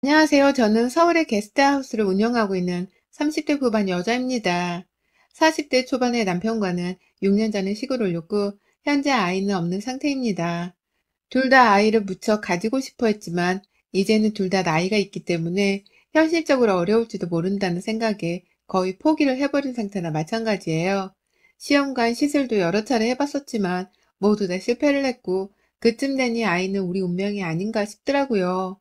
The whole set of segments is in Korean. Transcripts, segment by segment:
안녕하세요. 저는 서울의 게스트하우스를 운영하고 있는 30대 후반 여자입니다. 40대 초반의 남편과는 6년 전에 시골을 옮고 현재 아이는 없는 상태입니다. 둘 다 아이를 무척 가지고 싶어 했지만 이제는 둘 다 나이가 있기 때문에 현실적으로 어려울지도 모른다는 생각에 거의 포기를 해버린 상태나 마찬가지예요. 시험관 시술도 여러 차례 해봤었지만 모두 다 실패를 했고 그쯤 되니 아이는 우리 운명이 아닌가 싶더라고요.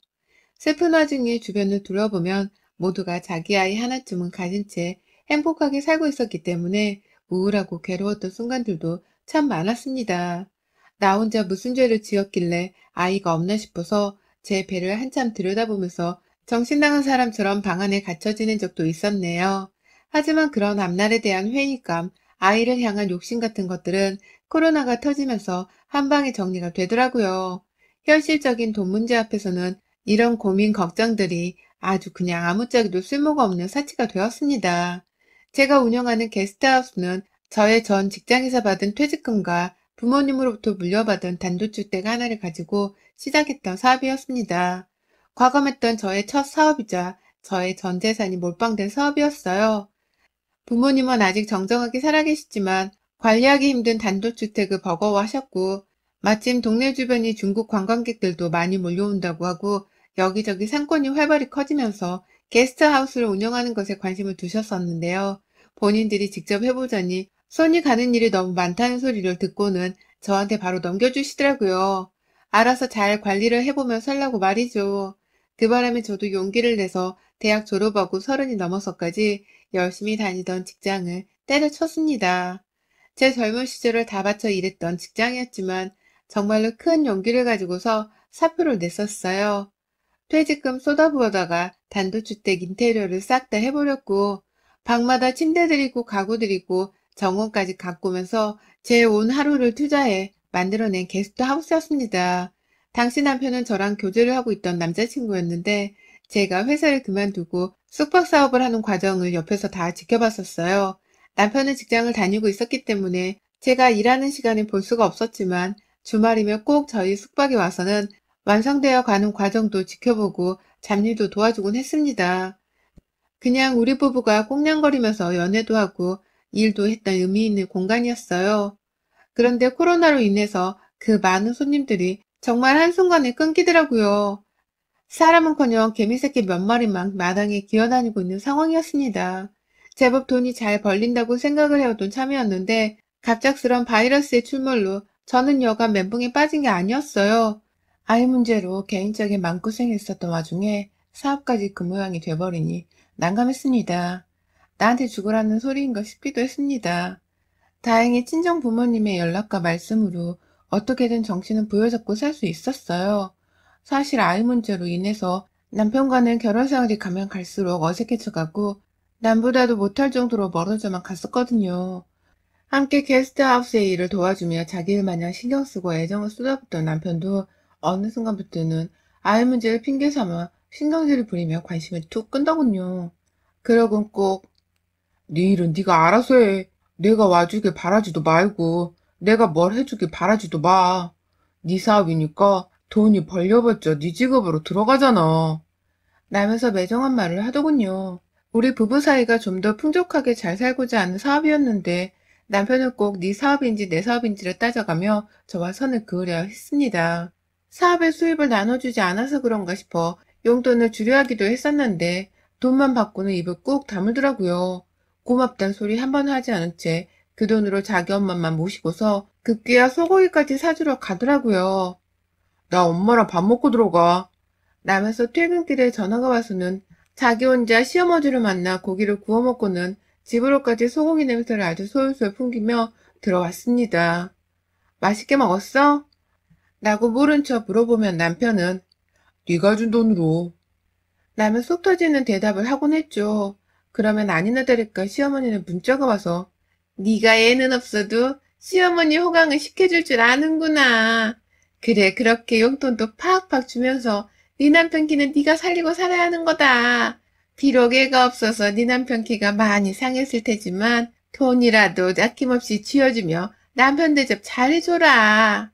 슬픈 와중에 주변을 둘러보면 모두가 자기 아이 하나쯤은 가진 채 행복하게 살고 있었기 때문에 우울하고 괴로웠던 순간들도 참 많았습니다. 나 혼자 무슨 죄를 지었길래 아이가 없나 싶어서 제 배를 한참 들여다보면서 정신 나간 사람처럼 방 안에 갇혀 지낸 적도 있었네요. 하지만 그런 앞날에 대한 회의감, 아이를 향한 욕심 같은 것들은 코로나가 터지면서 한 방에 정리가 되더라고요. 현실적인 돈 문제 앞에서는 이런 고민, 걱정들이 아주 그냥 아무짝에도 쓸모가 없는 사치가 되었습니다. 제가 운영하는 게스트하우스는 저의 전 직장에서 받은 퇴직금과 부모님으로부터 물려받은 단독주택 하나를 가지고 시작했던 사업이었습니다. 과감했던 저의 첫 사업이자 저의 전 재산이 몰빵된 사업이었어요. 부모님은 아직 정정하게 살아계시지만 관리하기 힘든 단독주택을 버거워하셨고 마침 동네 주변이 중국 관광객들도 많이 몰려온다고 하고 여기저기 상권이 활발히 커지면서 게스트하우스를 운영하는 것에 관심을 두셨었는데요. 본인들이 직접 해보자니 손이 가는 일이 너무 많다는 소리를 듣고는 저한테 바로 넘겨주시더라고요. 알아서 잘 관리를 해보면 살라고 말이죠. 그 바람에 저도 용기를 내서 대학 졸업하고 30이 넘어서까지 열심히 다니던 직장을 때려쳤습니다. 제 젊은 시절을 다 바쳐 일했던 직장이었지만 정말로 큰 용기를 가지고서 사표를 냈었어요. 퇴직금 쏟아부어다가 단독주택 인테리어를 싹 다 해버렸고 방마다 침대 들이고 가구 들이고 정원까지 가꾸면서 제 온 하루를 투자해 만들어낸 게스트하우스였습니다. 당시 남편은 저랑 교제를 하고 있던 남자친구였는데 제가 회사를 그만두고 숙박사업을 하는 과정을 옆에서 다 지켜봤었어요. 남편은 직장을 다니고 있었기 때문에 제가 일하는 시간에 볼 수가 없었지만 주말이면 꼭 저희 숙박에 와서는 완성되어 가는 과정도 지켜보고 잡일도 도와주곤 했습니다. 그냥 우리 부부가 꽁냥거리면서 연애도 하고 일도 했던 의미 있는 공간이었어요. 그런데 코로나로 인해서 그 많은 손님들이 정말 한순간에 끊기더라고요. 사람은커녕 개미새끼 몇 마리만 마당에 기어다니고 있는 상황이었습니다. 제법 돈이 잘 벌린다고 생각을 해오던 참이었는데 갑작스런 바이러스의 출몰로 저는 여간 멘붕에 빠진 게 아니었어요. 아이 문제로 개인적인 마음고생했었던 와중에 사업까지 그 모양이 돼버리니 난감했습니다. 나한테 죽으라는 소리인가 싶기도 했습니다. 다행히 친정 부모님의 연락과 말씀으로 어떻게든 정신은 부여잡고 살 수 있었어요. 사실 아이 문제로 인해서 남편과는 결혼 생활이 가면 갈수록 어색해져가고 남보다도 못할 정도로 멀어져만 갔었거든요. 함께 게스트하우스의 일을 도와주며 자기 일 마냥 신경 쓰고 애정을 쏟아붓던 남편도 어느 순간부터는 아이 문제를 핑계 삼아 신경질을 부리며 관심을 툭 끈더군요. 그러곤 꼭 네 일은 네가 알아서 해. 내가 와주길 바라지도 말고 내가 뭘 해주길 바라지도 마. 네 사업이니까 돈이 벌려봤자 네 직업으로 들어가잖아. 라면서 매정한 말을 하더군요. 우리 부부 사이가 좀 더 풍족하게 잘 살고자 하는 사업이었는데 남편은 꼭 네 사업인지 내 사업인지를 따져가며 저와 선을 그으려 했습니다. 사업의 수입을 나눠주지 않아서 그런가 싶어 용돈을 줄여 하기도 했었는데 돈만 받고는 입을 꾹 다물더라고요. 고맙단 소리 한 번 하지 않은 채 그 돈으로 자기 엄마만 모시고서 급기야 소고기까지 사주러 가더라고요. 나 엄마랑 밥 먹고 들어가. 라면서 퇴근길에 전화가 와서는 자기 혼자 시어머니를 만나 고기를 구워 먹고는 집으로까지 소고기 냄새를 아주 솔솔 풍기며 들어왔습니다. 맛있게 먹었어? 라고 모른 척 물어보면 남편은 네가 준 돈으로 라며 속 터지는 대답을 하곤 했죠. 그러면 아니나 다를까 시어머니는 문자가 와서 네가 애는 없어도 시어머니 호강을 시켜줄 줄 아는구나. 그래 그렇게 용돈도 팍팍 주면서 네 남편 키는 네가 살리고 살아야 하는 거다. 비록 애가 없어서 네 남편 키가 많이 상했을 테지만 돈이라도 아낌없이 쥐어주며 남편 대접 잘해줘라.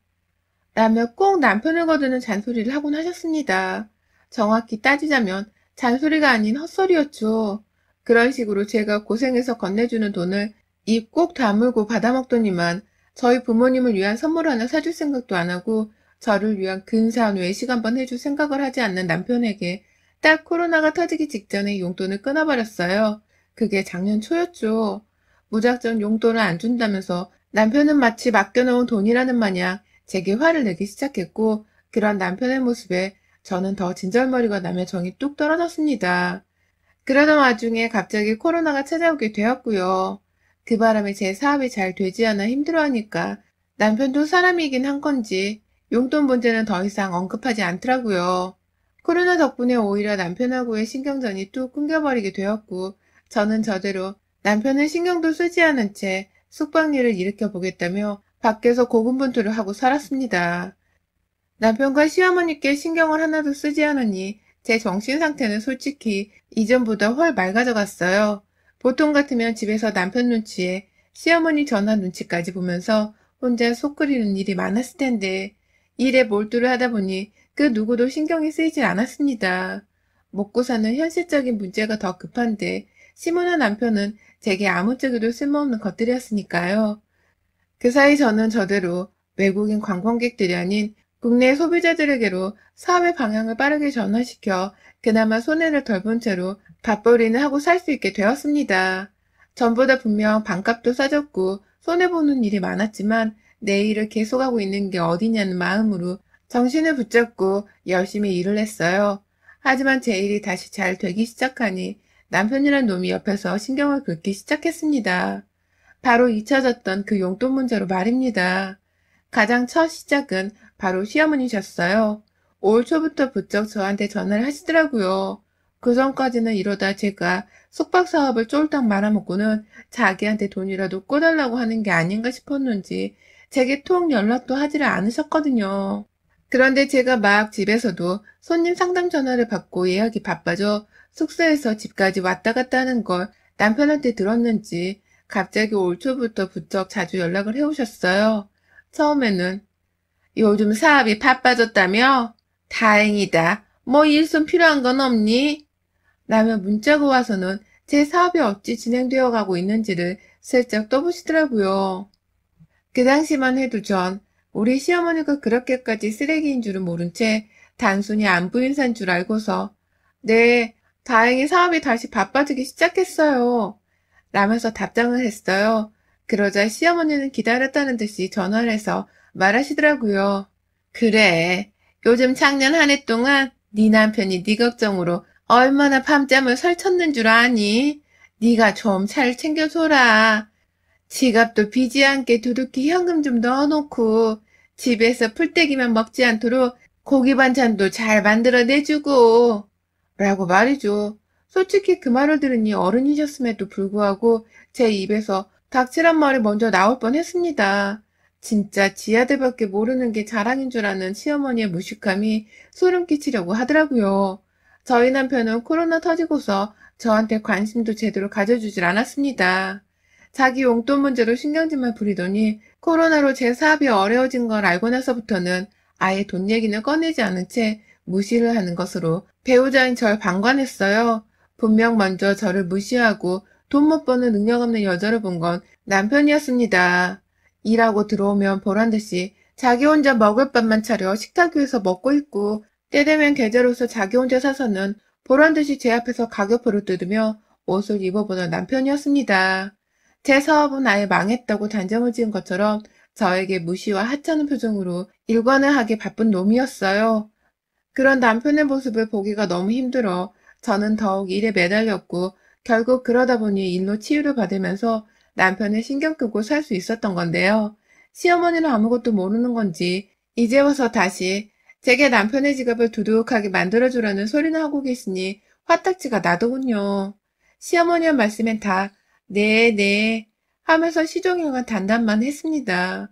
라며 꼭 남편을 거두는 잔소리를 하곤 하셨습니다. 정확히 따지자면 잔소리가 아닌 헛소리였죠. 그런 식으로 제가 고생해서 건네주는 돈을 입 꼭 다물고 받아먹더니만 저희 부모님을 위한 선물 하나 사줄 생각도 안 하고 저를 위한 근사한 외식 한번 해줄 생각을 하지 않는 남편에게 딱 코로나가 터지기 직전에 용돈을 끊어버렸어요. 그게 작년 초였죠. 무작정 용돈을 안 준다면서 남편은 마치 맡겨놓은 돈이라는 마냥 제게 화를 내기 시작했고, 그런 남편의 모습에 저는 더 진절머리가 나며 정이 뚝 떨어졌습니다. 그러던 와중에 갑자기 코로나가 찾아오게 되었고요. 그 바람에 제 사업이 잘 되지 않아 힘들어하니까 남편도 사람이긴 한 건지 용돈 문제는 더 이상 언급하지 않더라고요. 코로나 덕분에 오히려 남편하고의 신경전이 뚝 끊겨버리게 되었고, 저는 저대로 남편은 신경도 쓰지 않은 채 숙박일을 일으켜 보겠다며 밖에서 고군분투를 하고 살았습니다. 남편과 시어머니께 신경을 하나도 쓰지 않으니 제 정신 상태는 솔직히 이전보다 훨 맑아져갔어요. 보통 같으면 집에서 남편 눈치에 시어머니 전화 눈치까지 보면서 혼자 속 끓이는 일이 많았을 텐데, 일에 몰두를 하다 보니 그 누구도 신경이 쓰이질 않았습니다. 먹고 사는 현실적인 문제가 더 급한데 시무나 남편은 제게 아무짝에도 쓸모없는 것들이었으니까요. 그 사이 저는 저대로 외국인 관광객들이 아닌 국내 소비자들에게로 사업의 방향을 빠르게 전환시켜 그나마 손해를 덜 본 채로 밥벌이는 하고 살 수 있게 되었습니다. 전보다 분명 반값도 싸졌고 손해보는 일이 많았지만 내 일을 계속하고 있는 게 어디냐는 마음으로 정신을 붙잡고 열심히 일을 했어요. 하지만 제 일이 다시 잘 되기 시작하니 남편이란 놈이 옆에서 신경을 긁기 시작했습니다. 바로 잊혀졌던 그 용돈 문제로 말입니다. 가장 첫 시작은 바로 시어머니셨어요. 올 초부터 부쩍 저한테 전화를 하시더라고요. 그 전까지는 이러다 제가 숙박 사업을 쫄딱 말아먹고는 자기한테 돈이라도 꿔달라고 하는 게 아닌가 싶었는지 제게 통 연락도 하지를 않으셨거든요. 그런데 제가 막 집에서도 손님 상담 전화를 받고 예약이 바빠져 숙소에서 집까지 왔다 갔다 하는 걸 남편한테 들었는지 갑자기 올 초부터 부쩍 자주 연락을 해오셨어요. 처음에는 요즘 사업이 바빠졌다며? 다행이다. 뭐 일손 필요한 건 없니? 라며 문자가 와서는 제 사업이 어찌 진행되어 가고 있는지를 슬쩍 떠보시더라고요. 그 당시만 해도 전 우리 시어머니가 그렇게까지 쓰레기인 줄은 모른 채 단순히 안부 인사인 줄 알고서 네, 다행히 사업이 다시 바빠지기 시작했어요. 라면서 답장을 했어요. 그러자 시어머니는 기다렸다는 듯이 전화를 해서 말하시더라고요. 그래, 요즘 작년 한 해 동안 네 남편이 네 걱정으로 얼마나 밤잠을 설쳤는 줄 아니? 네가 좀 잘 챙겨줘라. 지갑도 비지 않게 두둑히 현금 좀 넣어놓고 집에서 풀떼기만 먹지 않도록 고기 반찬도 잘 만들어 내주고 라고 말이죠. 솔직히 그 말을 들으니 어른이셨음에도 불구하고 제 입에서 닥치란 말이 먼저 나올 뻔했습니다. 진짜 지 아들밖에 모르는 게 자랑인 줄 아는 시어머니의 무식함이 소름 끼치려고 하더라고요. 저희 남편은 코로나 터지고서 저한테 관심도 제대로 가져주질 않았습니다. 자기 용돈 문제로 신경질만 부리더니 코로나로 제 사업이 어려워진 걸 알고 나서부터는 아예 돈 얘기는 꺼내지 않은 채 무시를 하는 것으로 배우자인 절 방관했어요. 분명 먼저 저를 무시하고 돈 못 버는 능력 없는 여자를 본 건 남편이었습니다. 일하고 들어오면 보란듯이 자기 혼자 먹을 밥만 차려 식탁 위에서 먹고 있고 때 되면 계절옷을 자기 혼자 사서는 보란듯이 제 앞에서 가격표를 뜯으며 옷을 입어보는 남편이었습니다. 제 사업은 아예 망했다고 단정을 지은 것처럼 저에게 무시와 하찮은 표정으로 일관을 하기 바쁜 놈이었어요. 그런 남편의 모습을 보기가 너무 힘들어 저는 더욱 일에 매달렸고 결국 그러다 보니 일로 치유를 받으면서 남편을 신경 끄고 살 수 있었던 건데요. 시어머니는 아무것도 모르는 건지 이제 와서 다시 제게 남편의 지갑을 두둑하게 만들어주라는 소리는 하고 계시니 화딱지가 나더군요. 시어머니의 말씀엔 다 네, 네 하면서 시종일관 단답만 했습니다.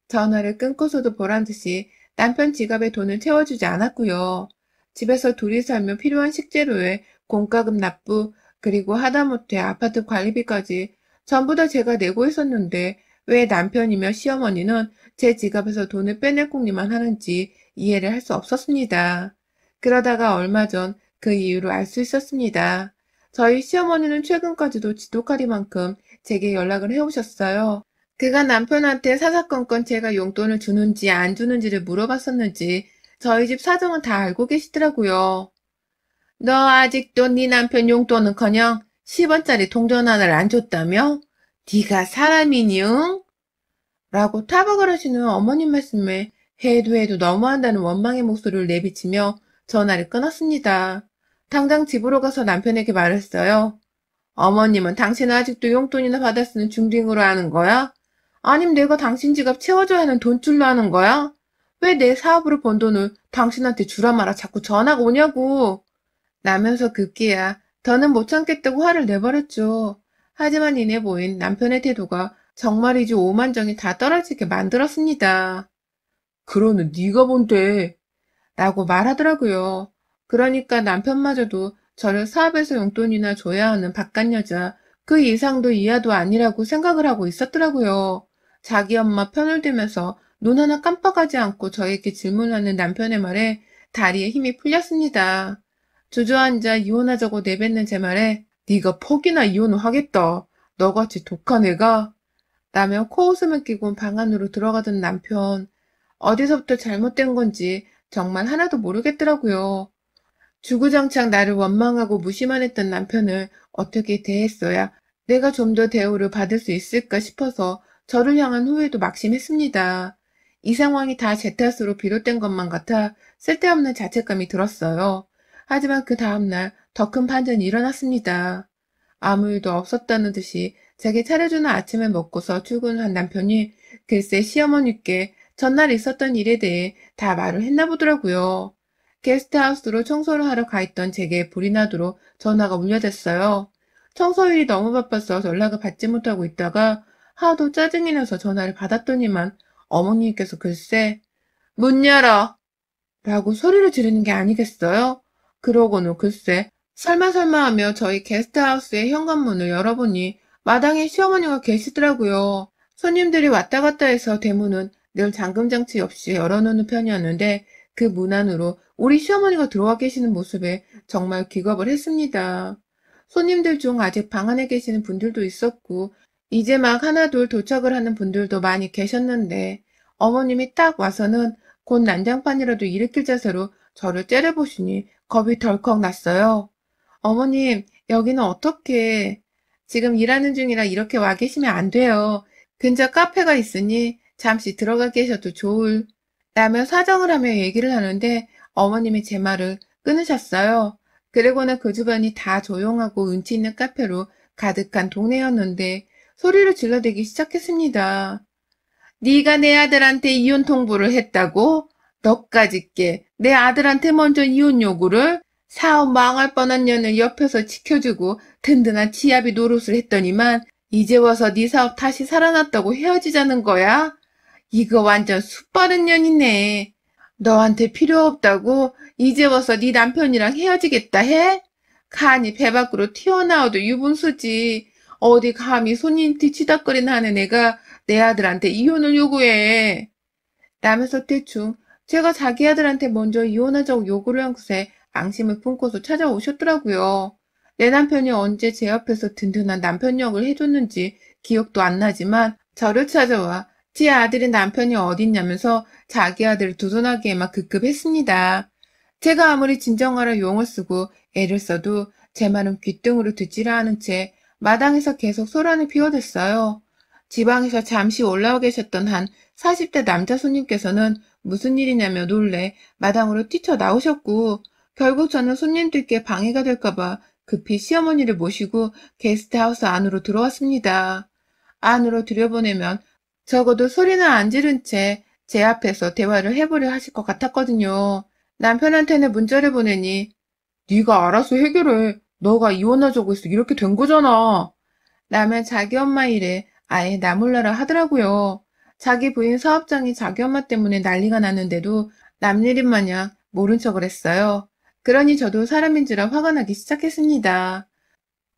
전화를 끊고서도 보란듯이 남편 지갑에 돈을 채워주지 않았고요. 집에서 둘이 살면 필요한 식재료에 공과금 납부, 그리고 하다못해 아파트 관리비까지 전부 다 제가 내고 있었는데 왜 남편이며 시어머니는 제 지갑에서 돈을 빼낼 궁리만 하는지 이해를 할 수 없었습니다. 그러다가 얼마 전 그 이유를 알 수 있었습니다. 저희 시어머니는 최근까지도 지독하리만큼 제게 연락을 해오셨어요. 그가 남편한테 사사건건 제가 용돈을 주는지 안 주는지를 물어봤었는지 저희 집 사정은 다 알고 계시더라고요. 너 아직도 네 남편 용돈은커녕 10원짜리 동전 하나를 안 줬다며? 네가 사람이니 응? 라고 타박을 하시는 어머님 말씀에 해도 해도 너무한다는 원망의 목소리를 내비치며 전화를 끊었습니다. 당장 집으로 가서 남편에게 말했어요. 어머님은 당신은 아직도 용돈이나 받아 쓰는 중딩으로 하는 거야? 아님 내가 당신 지갑 채워줘야 하는 돈줄로 하는 거야? 왜 내 사업으로 번 돈을 당신한테 주라 마라 자꾸 전화가 오냐고. 나면서 급기야 더는 못 참겠다고 화를 내버렸죠. 하지만 이내 보인 남편의 태도가 정말이지 오만정이 다 떨어지게 만들었습니다. 그러는 네가 뭔데? 라고 말하더라고요. 그러니까 남편마저도 저를 사업에서 용돈이나 줘야 하는 바깥 여자, 그 이상도 이하도 아니라고 생각을 하고 있었더라고요. 자기 엄마 편을 들면서 눈 하나 깜빡하지 않고 저에게 질문하는 남편의 말에 다리에 힘이 풀렸습니다. 주저앉아 이혼하자고 내뱉는 제 말에 네가 퍽이나 이혼을 하겠다. 너같이 독한 애가? 라며 코웃음을 끼고 방 안으로 들어가던 남편. 어디서부터 잘못된 건지 정말 하나도 모르겠더라고요. 주구장창 나를 원망하고 무시만 했던 남편을 어떻게 대했어야 내가 좀 더 대우를 받을 수 있을까 싶어서 저를 향한 후회도 막심했습니다. 이 상황이 다 제 탓으로 비롯된 것만 같아 쓸데없는 자책감이 들었어요. 하지만 그 다음날 더 큰 반전이 일어났습니다. 아무 일도 없었다는 듯이 제게 차려주는 아침을 먹고서 출근을 한 남편이 글쎄 시어머니께 전날 있었던 일에 대해 다 말을 했나 보더라고요. 게스트하우스로 청소를 하러 가 있던 제게 불이 나도록 전화가 울려댔어요. 청소일이 너무 바빠서 연락을 받지 못하고 있다가 하도 짜증이 나서 전화를 받았더니만 어머니께서 글쎄 문 열어! 라고 소리를 지르는 게 아니겠어요? 그러고는 글쎄 설마 하며 저희 게스트하우스의 현관문을 열어보니 마당에 시어머니가 계시더라고요. 손님들이 왔다 갔다 해서 대문은 늘 잠금장치 없이 열어놓는 편이었는데 그 문 안으로 우리 시어머니가 들어와 계시는 모습에 정말 기겁을 했습니다. 손님들 중 아직 방 안에 계시는 분들도 있었고 이제 막 하나둘 도착을 하는 분들도 많이 계셨는데 어머님이 딱 와서는 곧 난장판이라도 일으킬 자세로 저를 째려보시니 겁이 덜컥 났어요. 어머님, 여기는 어떻게? 지금 일하는 중이라 이렇게 와 계시면 안 돼요. 근처 카페가 있으니 잠시 들어가 계셔도 좋을. 라며 사정을 하며 얘기를 하는데 어머님이 제 말을 끊으셨어요. 그리고는 그 주변이 다 조용하고 운치 있는 카페로 가득한 동네였는데 소리를 질러대기 시작했습니다. 네가 내 아들한테 이혼 통보를 했다고? 너까짓게 내 아들한테 먼저 이혼 요구를? 사업 망할 뻔한 년을 옆에서 지켜주고 든든한 치아비 노릇을 했더니만 이제 와서 네 사업 다시 살아났다고 헤어지자는 거야? 이거 완전 숯바른 년이네. 너한테 필요 없다고 이제 와서 네 남편이랑 헤어지겠다 해? 간이 배 밖으로 튀어나와도 유분수지. 어디 감히 손님 뒤치다거리나 하는 애가 내 아들한테 이혼을 요구해. 라면서 대충 제가 자기 아들한테 먼저 이혼하자고 요구를 한 곳에 앙심을 품고서 찾아오셨더라고요. 내 남편이 언제 제 옆에서 든든한 남편 역을 해줬는지 기억도 안 나지만 저를 찾아와 제 아들의 남편이 어딨냐면서 자기 아들을 두둔하기에만 급급했습니다. 제가 아무리 진정하라 용을 쓰고 애를 써도 제 말은 귓등으로 듣지라 하는 채 마당에서 계속 소란을 피워댔어요. 지방에서 잠시 올라와 계셨던 한 40대 남자 손님께서는 무슨 일이냐며 놀래 마당으로 뛰쳐나오셨고 결국 저는 손님들께 방해가 될까봐 급히 시어머니를 모시고 게스트하우스 안으로 들어왔습니다. 안으로 들여보내면 적어도 소리는 안 지른 채 제 앞에서 대화를 해보려 하실 것 같았거든요. 남편한테는 문자를 보내니 네가 알아서 해결해. 너가 이혼하자고 해서 이렇게 된 거잖아. 라면 자기 엄마 일에 아예 나몰라라 하더라고요. 자기 부인 사업장이 자기 엄마 때문에 난리가 났는데도 남일인 마냥 모른 척을 했어요. 그러니 저도 사람인지라 화가 나기 시작했습니다.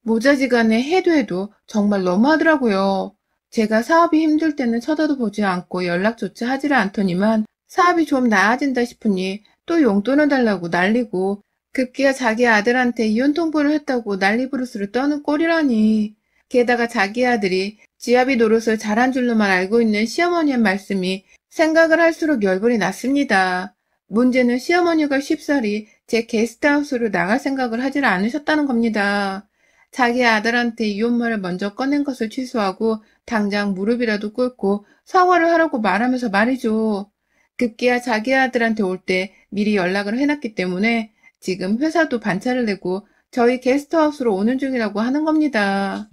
모자지간에 해도 정말 너무하더라고요. 제가 사업이 힘들 때는 쳐다도 보지 않고 연락조차 하지를 않더니만 사업이 좀 나아진다 싶으니 또 용돈을 달라고 난리고 급기야 자기 아들한테 이혼 통보를 했다고 난리부르스를 떠는 꼴이라니. 게다가 자기 아들이 지아비 노릇을 잘한 줄로만 알고 있는 시어머니의 말씀이 생각을 할수록 열불이 났습니다. 문제는 시어머니가 쉽사리 제 게스트하우스로 나갈 생각을 하질 않으셨다는 겁니다. 자기 아들한테 이혼말을 먼저 꺼낸 것을 취소하고 당장 무릎이라도 꿇고 사과를 하라고 말하면서 말이죠. 급기야 자기 아들한테 올 때 미리 연락을 해놨기 때문에 지금 회사도 반차를 내고 저희 게스트하우스로 오는 중이라고 하는 겁니다.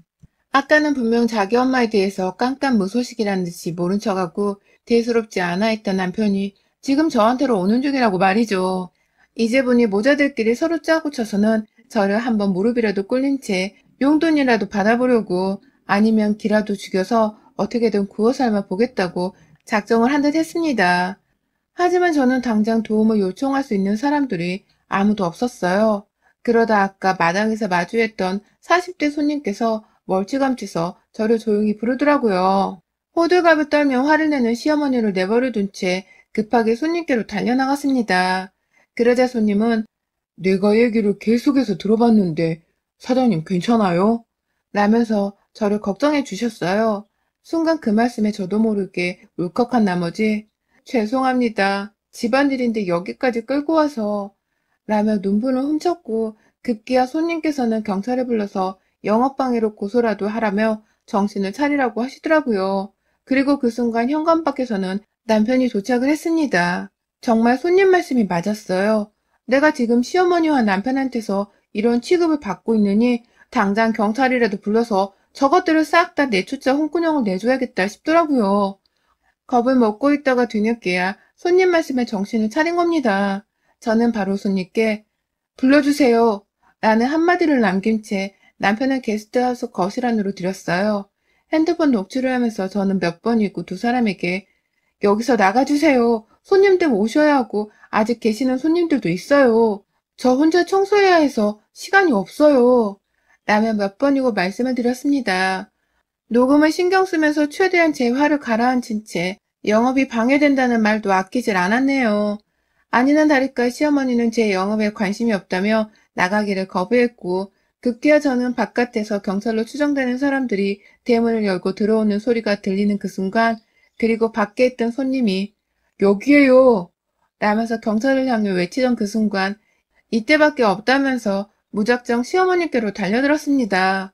아까는 분명 자기 엄마에 대해서 깜깜무소식이라는 듯이 모른 척하고 대수롭지 않아 했던 남편이 지금 저한테로 오는 중이라고 말이죠. 이제 보니 모자들끼리 서로 짜고 쳐서는 저를 한번 무릎이라도 꿇린 채 용돈이라도 받아보려고 아니면 기라도 죽여서 어떻게든 구워 삶아 보겠다고 작정을 한 듯 했습니다. 하지만 저는 당장 도움을 요청할 수 있는 사람들이 아무도 없었어요. 그러다 아까 마당에서 마주했던 40대 손님께서 멀찌감치서 저를 조용히 부르더라고요. 호들갑을 떨며 화를 내는 시어머니를 내버려둔 채 급하게 손님께로 달려나갔습니다. 그러자 손님은 내가 얘기를 계속해서 들어봤는데 사장님 괜찮아요? 라면서 저를 걱정해 주셨어요. 순간 그 말씀에 저도 모르게 울컥한 나머지 죄송합니다. 집안일인데 여기까지 끌고 와서 라며 눈물을 훔쳤고 급기야 손님께서는 경찰을 불러서 영업방해로 고소라도 하라며 정신을 차리라고 하시더라고요. 그리고 그 순간 현관 밖에서는 남편이 도착을 했습니다. 정말 손님 말씀이 맞았어요. 내가 지금 시어머니와 남편한테서 이런 취급을 받고 있느니 당장 경찰이라도 불러서 저것들을 싹 다 내쫓아 홍군형을 내줘야겠다 싶더라고요. 겁을 먹고 있다가 뒤늦게야 손님 말씀에 정신을 차린 겁니다. 저는 바로 손님께 불러주세요 라는 한마디를 남긴 채 남편을 게스트하우스 거실 안으로 들였어요. 핸드폰 녹취를 하면서 저는 몇 번이고 두 사람에게 여기서 나가주세요. 손님들 오셔야 하고 아직 계시는 손님들도 있어요. 저 혼자 청소해야 해서 시간이 없어요. 라며 몇 번이고 말씀을 드렸습니다. 녹음을 신경 쓰면서 최대한 제 화를 가라앉힌 채 영업이 방해된다는 말도 아끼질 않았네요. 아니나 다를까 시어머니는 제 영업에 관심이 없다며 나가기를 거부했고 급기야 저는 바깥에서 경찰로 추정되는 사람들이 대문을 열고 들어오는 소리가 들리는 그 순간 그리고 밖에 있던 손님이 여기에요 라면서 경찰을 향해 외치던 그 순간 이때밖에 없다면서 무작정 시어머니께로 달려들었습니다.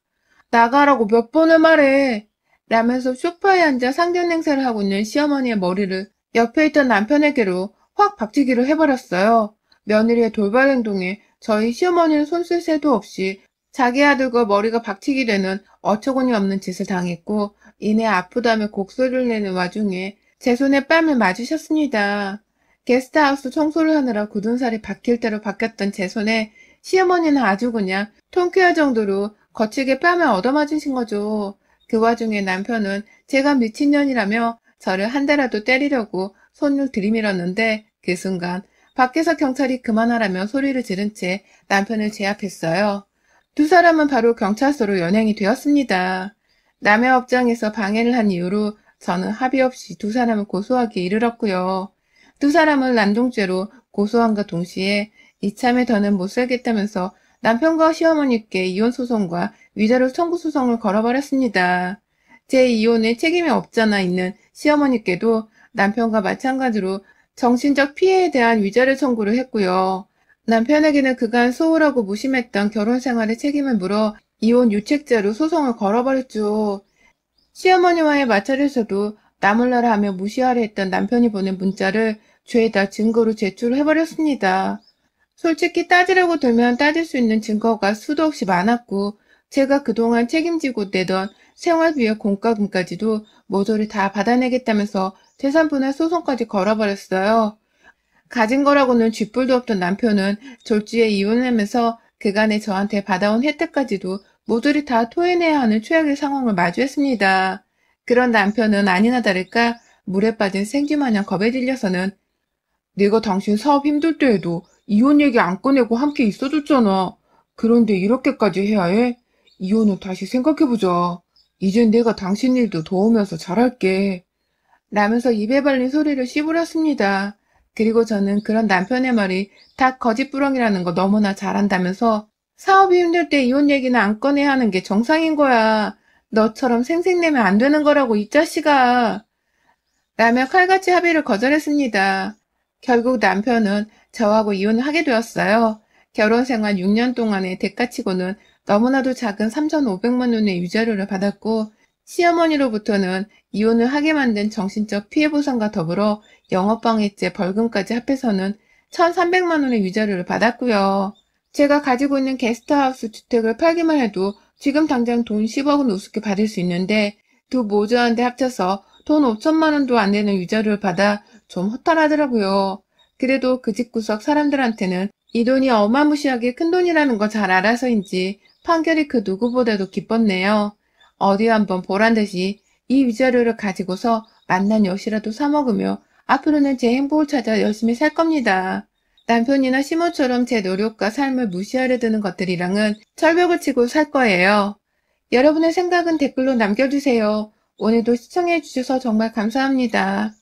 나가라고 몇 번을 말해 라면서 소파에 앉아 상견 행사를 하고 있는 시어머니의 머리를 옆에 있던 남편에게로 확 박치기를 해버렸어요. 며느리의 돌발 행동에 저희 시어머니는 손쓸 새도 없이 자기 아들과 머리가 박치기 되는 어처구니 없는 짓을 당했고 이내 아프다며 곡소리를 내는 와중에 제 손에 뺨을 맞으셨습니다. 게스트하우스 청소를 하느라 굳은 살이 박힐 대로 박혔던 제 손에 시어머니는 아주 그냥 통쾌할 정도로 거칠게 뺨을 얻어맞으신 거죠. 그 와중에 남편은 제가 미친년이라며 저를 한 대라도 때리려고 손을 들이밀었는데 그 순간 밖에서 경찰이 그만하라며 소리를 지른 채 남편을 제압했어요. 두 사람은 바로 경찰서로 연행이 되었습니다. 남의 업장에서 방해를 한 이유로 저는 합의 없이 두 사람을 고소하기에 이르렀고요. 두 사람을 난동죄로 고소함과 동시에 이참에 더는 못 살겠다면서 남편과 시어머니께 이혼소송과 위자료 청구소송을 걸어버렸습니다. 제 이혼에 책임이 없잖아 있는 시어머니께도 남편과 마찬가지로 정신적 피해에 대한 위자료 청구를 했고요. 남편에게는 그간 소홀하고 무심했던 결혼 생활의 책임을 물어 이혼 유책자로 소송을 걸어버렸죠. 시어머니와의 마찰에서도 나몰라라 하며 무시하려 했던 남편이 보낸 문자를 죄다 증거로 제출을 해버렸습니다. 솔직히 따지려고 들면 따질 수 있는 증거가 수도 없이 많았고 제가 그동안 책임지고 내던 생활비의 공과금까지도 모조리 다 받아내겠다면서 재산분할 소송까지 걸어버렸어요. 가진 거라고는 쥐뿔도 없던 남편은 졸지에 이혼하면서 그간에 저한테 받아온 혜택까지도 모조리 다 토해내야 하는 최악의 상황을 마주했습니다. 그런 남편은 아니나 다를까 물에 빠진 생쥐마냥 겁에 질려서는 내가 당신 사업 힘들 때에도 이혼 얘기 안 꺼내고 함께 있어줬잖아. 그런데 이렇게까지 해야 해? 이혼은 다시 생각해보자. 이젠 내가 당신 일도 도우면서 잘할게. 라면서 입에 발린 소리를 씹으렸습니다. 그리고 저는 그런 남편의 말이 다 거짓부렁이라는 거 너무나 잘 안다면서 사업이 힘들 때 이혼 얘기는 안 꺼내야 하는 게 정상인 거야. 너처럼 생색내면 안 되는 거라고 이 자식아. 라며 칼같이 합의를 거절했습니다. 결국 남편은 저하고 이혼을 하게 되었어요. 결혼 생활 6년 동안의 대가치고는 너무나도 작은 3,500만 원의 위자료를 받았고 시어머니로부터는 이혼을 하게 만든 정신적 피해보상과 더불어 영업방해죄 벌금까지 합해서는 1,300만 원의 위자료를 받았고요. 제가 가지고 있는 게스트하우스 주택을 팔기만 해도 지금 당장 돈 10억은 우습게 받을 수 있는데 두 모자한데 합쳐서 돈 5천만 원도 안 되는 위자료를 받아 좀 허탈하더라고요. 그래도 그 집구석 사람들한테는 이 돈이 어마무시하게 큰 돈이라는 거 잘 알아서인지 판결이 그 누구보다도 기뻤네요. 어디 한번 보란 듯이 이 위자료를 가지고서 맛난 엿이라도 사 먹으며 앞으로는 제 행복을 찾아 열심히 살 겁니다. 남편이나 시모처럼 제 노력과 삶을 무시하려 드는 것들이랑은 철벽을 치고 살 거예요. 여러분의 생각은 댓글로 남겨주세요. 오늘도 시청해주셔서 정말 감사합니다.